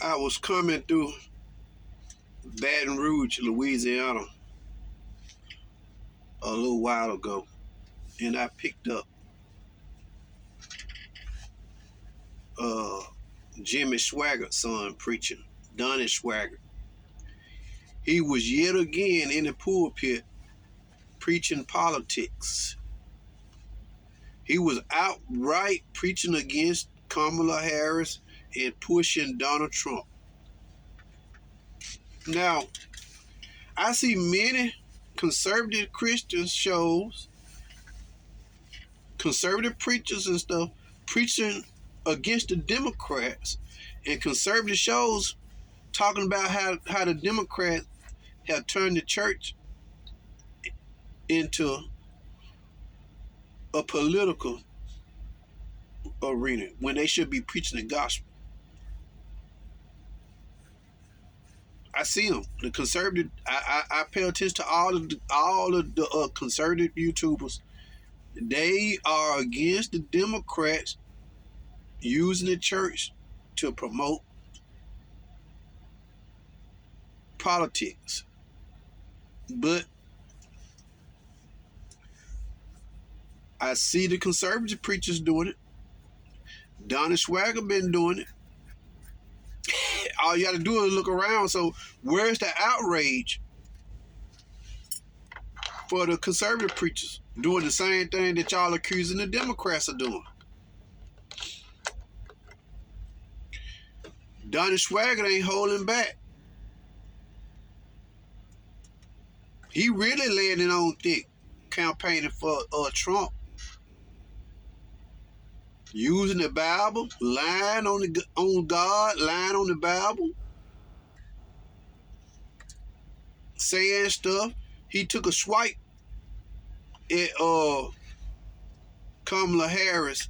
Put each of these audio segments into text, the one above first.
I was coming through Baton Rouge, Louisiana, a little while ago, and I picked up uh, Jimmy Swaggart's son preaching, Donnie Swaggart. He was yet again in the pulpit preaching politics. He was outright preaching against Kamala Harris and pushing Donald Trump. Now, I see many conservative Christian shows, conservative preachers and stuff, preaching against the Democrats, and conservative shows talking about how the Democrats have turned the church into a political arena when they should be preaching the gospel. I see them. The conservative. I pay attention to all of the conservative YouTubers. They are against the Democrats using the church to promote politics. But I see the conservative preachers doing it. Donnie Swagger been doing it. All you got to do is look around. So where's the outrage for the conservative preachers doing the same thing that y'all accusing the Democrats of doing? Donnie Swagger ain't holding back. He really laying it on thick, campaigning for Trump. Using the Bible, lying on God, lying on the Bible, saying stuff. He took a swipe at Kamala Harris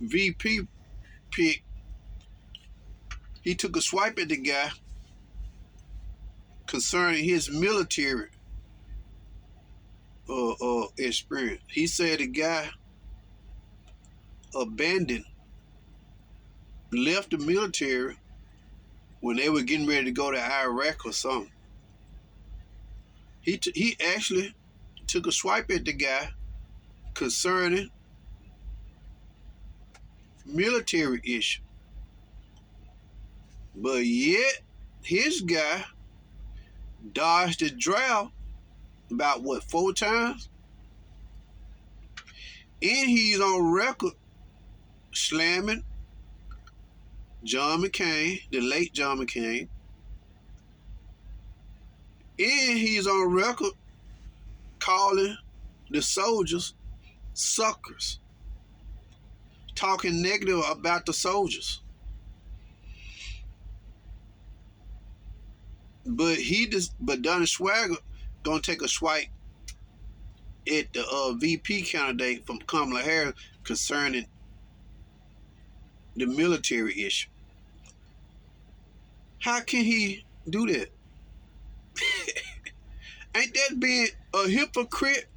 VP pick. He took a swipe at the guy concerning his military experience. He said the guy left the military when they were getting ready to go to Iraq or something. He actually took a swipe at the guy concerning military issue. But yet, his guy dodged the draft about, 4 times? And he's on record slamming John McCain, the late John McCain. And he's on record calling the soldiers suckers, talking negative about the soldiers. But Donnie Swagger gonna take a swipe at the VP candidate from Kamala Harris concerning the military issue. How can he do that? Ain't that being a hypocrite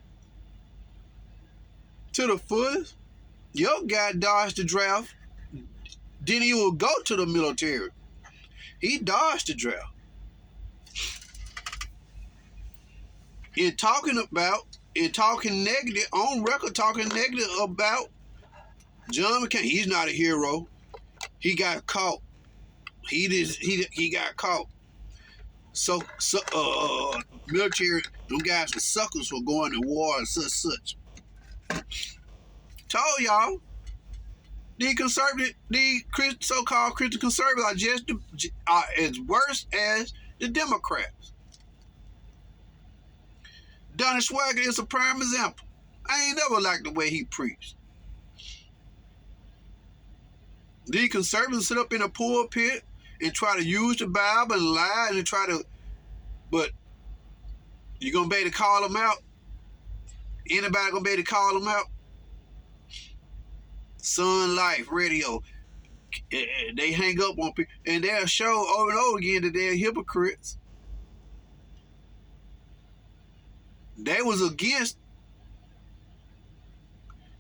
to the fullest? Your guy dodged the draft, didn't even go to the military. He dodged the draft. Talking negative, on record talking negative about John McCain. He's not a hero. He got caught. He got caught. So military, them guys are suckers for going to war and such. Told y'all, the so-called Christian conservatives are as worse as the Democrats. Donnie Swagger is a prime example. I ain't never liked the way he preached. The conservatives sit up in a pulpit and try to use the Bible and lie and but you gonna be able to call them out? Anybody gonna be able to call them out? Sun Life Radio, they hang up on people and they'll show over and over again that they're hypocrites. They was against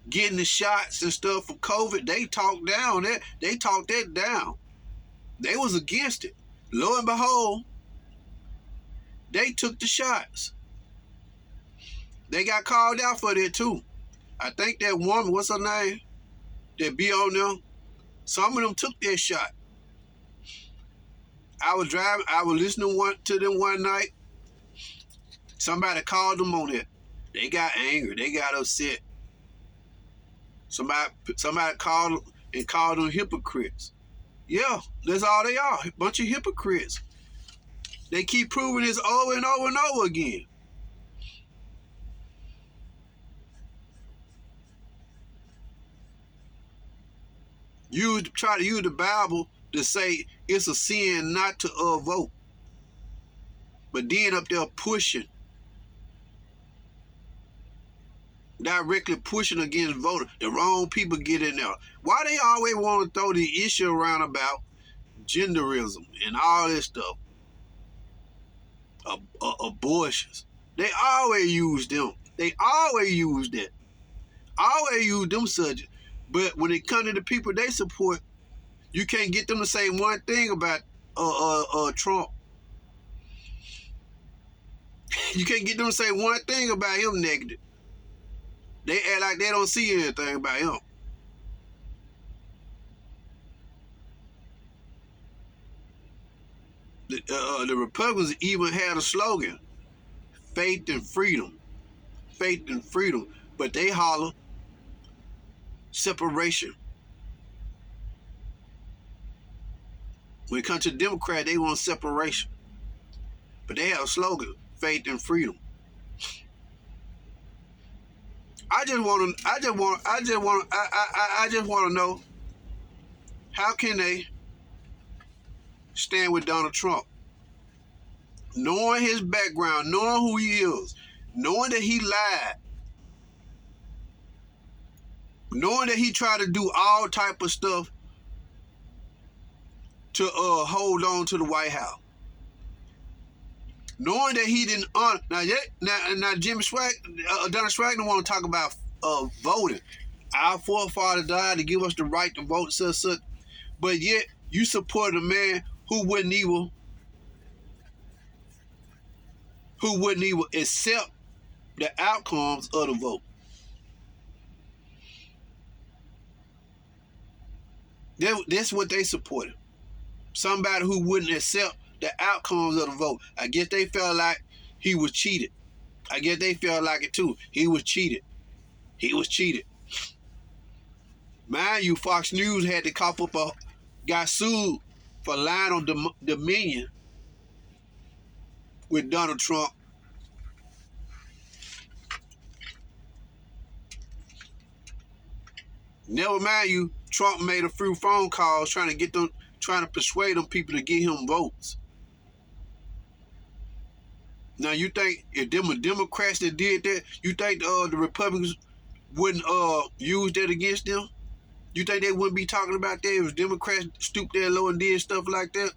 getting the shots and stuff for COVID. They talked that down. They was against it. Lo and behold, they took the shots. They got called out for that too. I think that woman, what's her name, that be on them, some of them took their shot. I was listening to them one night. Somebody called them on it. They got angry. They got upset. Somebody called them hypocrites. Yeah, that's all they are. A bunch of hypocrites. They keep proving this over and over and over again. You try to use the Bible to say it's a sin not to vote. But then up there pushing, directly pushing against voters. The wrong people get in there. Why they always want to throw the issue around about genderism and all this stuff? Abortions. They always use them. They always use that. Always use them subjects. But when it comes to the people they support, you can't get them to say one thing about Trump. You can't get them to say one thing about him negative. They act like they don't see anything about him. The Republicans even had a slogan, faith and freedom. Faith and freedom. But they holler separation. When it comes to Democrats, they want separation. But they have a slogan, faith and freedom. I just want to know, how can they stand with Donald Trump, knowing his background, knowing who he is, knowing that he lied, knowing that he tried to do all type of stuff to hold on to the White House, knowing that he didn't honor. Now Jimmy Donald Swagger don't want to talk about voting. Our forefather died to give us the right to vote, such. But yet you support a man who wouldn't even accept the outcomes of the vote. That's what they supported. Somebody who wouldn't accept the outcomes of the vote. I guess they felt like he was cheated. I guess they felt like it too. He was cheated. He was cheated. Mind you, Fox News had to got sued for lying on Dominion with Donald Trump. Never mind you, Trump made a few phone calls trying to persuade them people to get him votes. Now you think if them were Democrats that did that, you think the Republicans wouldn't use that against them? You think they wouldn't be talking about that if Democrats stooped their low and did stuff like that?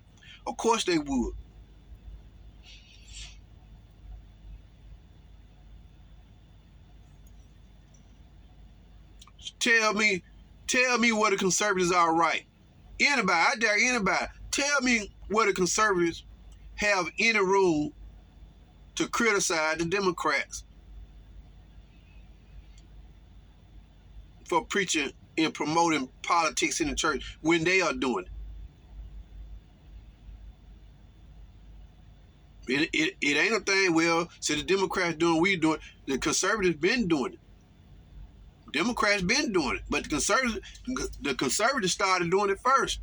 Of course they would. Tell me where the conservatives are right. Anybody, I dare anybody, tell me where the conservatives have any room to criticize the Democrats for preaching and promoting politics in the church when they are doing it. It ain't a thing, well, so the Democrats doing, we doing, the conservatives been doing it. Democrats been doing it, but the conservatives started doing it first.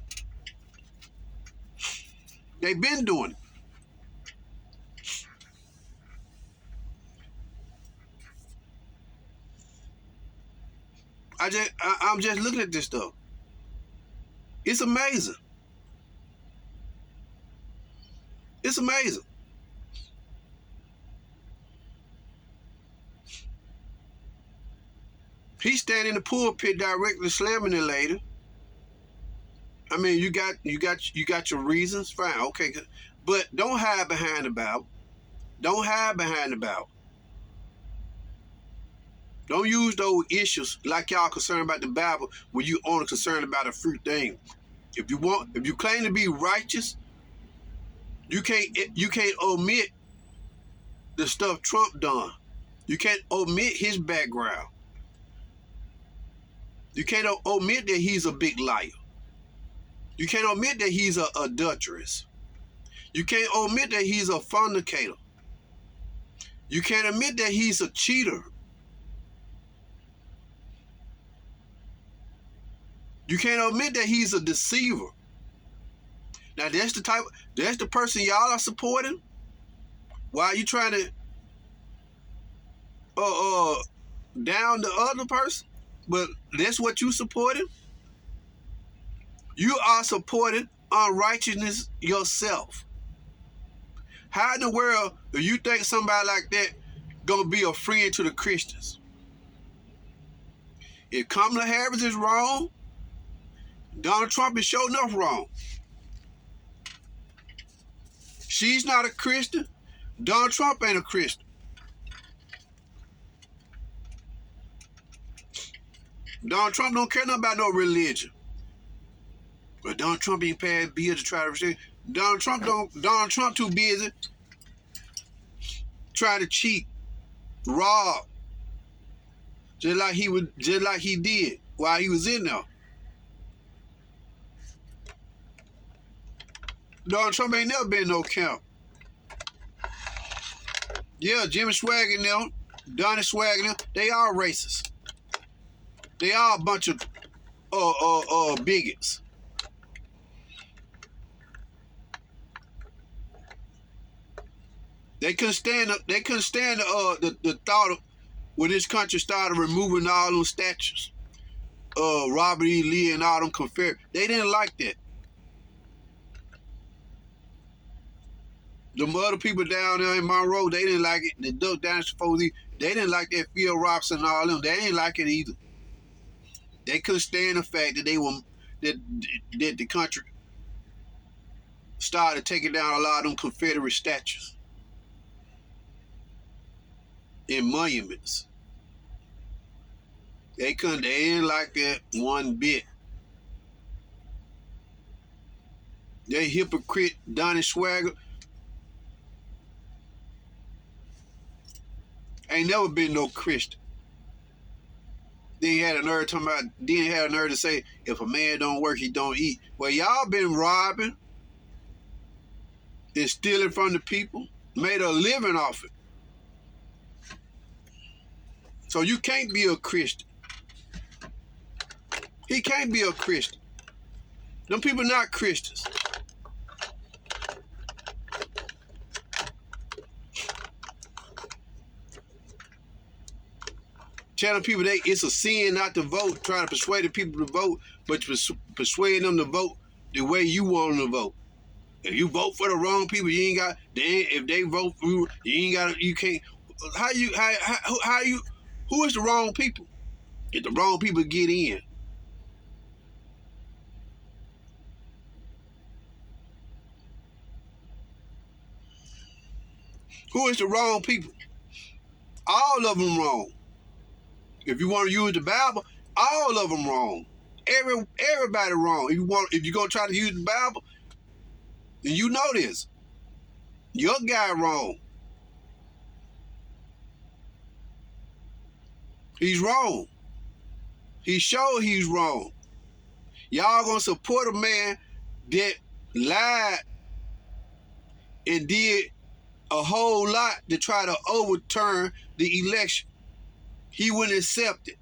They've been doing it. I'm just looking at this stuff. It's amazing. It's amazing. He's standing in the pulpit directly slamming the lady. I mean, you got your reasons, fine, okay, good. But don't hide behind the Bible. Don't hide behind the Bible. Don't use those issues like y'all concerned about the Bible when you only concerned about a few things. If you claim to be righteous, you can't omit the stuff Trump done. You can't omit his background. You can't omit that he's a big liar. You can't omit that he's an adulteress. You can't omit that he's a fornicator. You can't admit that he's a cheater. You can't admit that he's a deceiver. Now that's the person y'all are supporting. Why are you trying to down the other person? But that's what you supporting? You are supporting unrighteousness yourself. How in the world do you think somebody like that gonna be a friend to the Christians? If Kamala Harris is wrong, Donald Trump is sure enough wrong. She's not a Christian. Donald Trump ain't a Christian. Donald Trump don't care nothing about no religion. But Donald Trump ain't paying bills to try to receive. Donald Trump too busy trying to cheat, rob, just like he did while he was in there. Donald Trump ain't never been in no camp. Yeah, Jimmy Swag and them, Donnie Swag and them, they are racist. They are a bunch of bigots. They couldn't stand the thought of when this country started removing all those statues. Robert E. Lee and all them Confederate. They didn't like that. The other people down there in Monroe, they didn't like it. The Duck Dynasty folks, they didn't like that. Phil Robinson and all them. They didn't like it either. They couldn't stand the fact that that the country started taking down a lot of them Confederate statues and monuments. They didn't like that one bit. They hypocrite Donnie Swagger ain't never been no Christian. Then had a nerve to say, if a man don't work, he don't eat. Well, y'all been robbing and stealing from the people, made a living off it. So you can't be a Christian. He can't be a Christian. Them people not Christians. Telling people it's a sin not to vote, trying to persuade the people to vote, but persuading them to vote the way you want them to vote. If you vote for the wrong people, you ain't got. If they vote for you, you ain't got. You can't. Who is the wrong people? If the wrong people get in, who is the wrong people? All of them wrong. If you want to use the Bible, all of them wrong. Everybody wrong. If you're gonna try to use the Bible, then you know this. Your guy wrong. He's wrong. He's sure he's wrong. Y'all gonna support a man that lied and did a whole lot to try to overturn the election. He wouldn't accept it.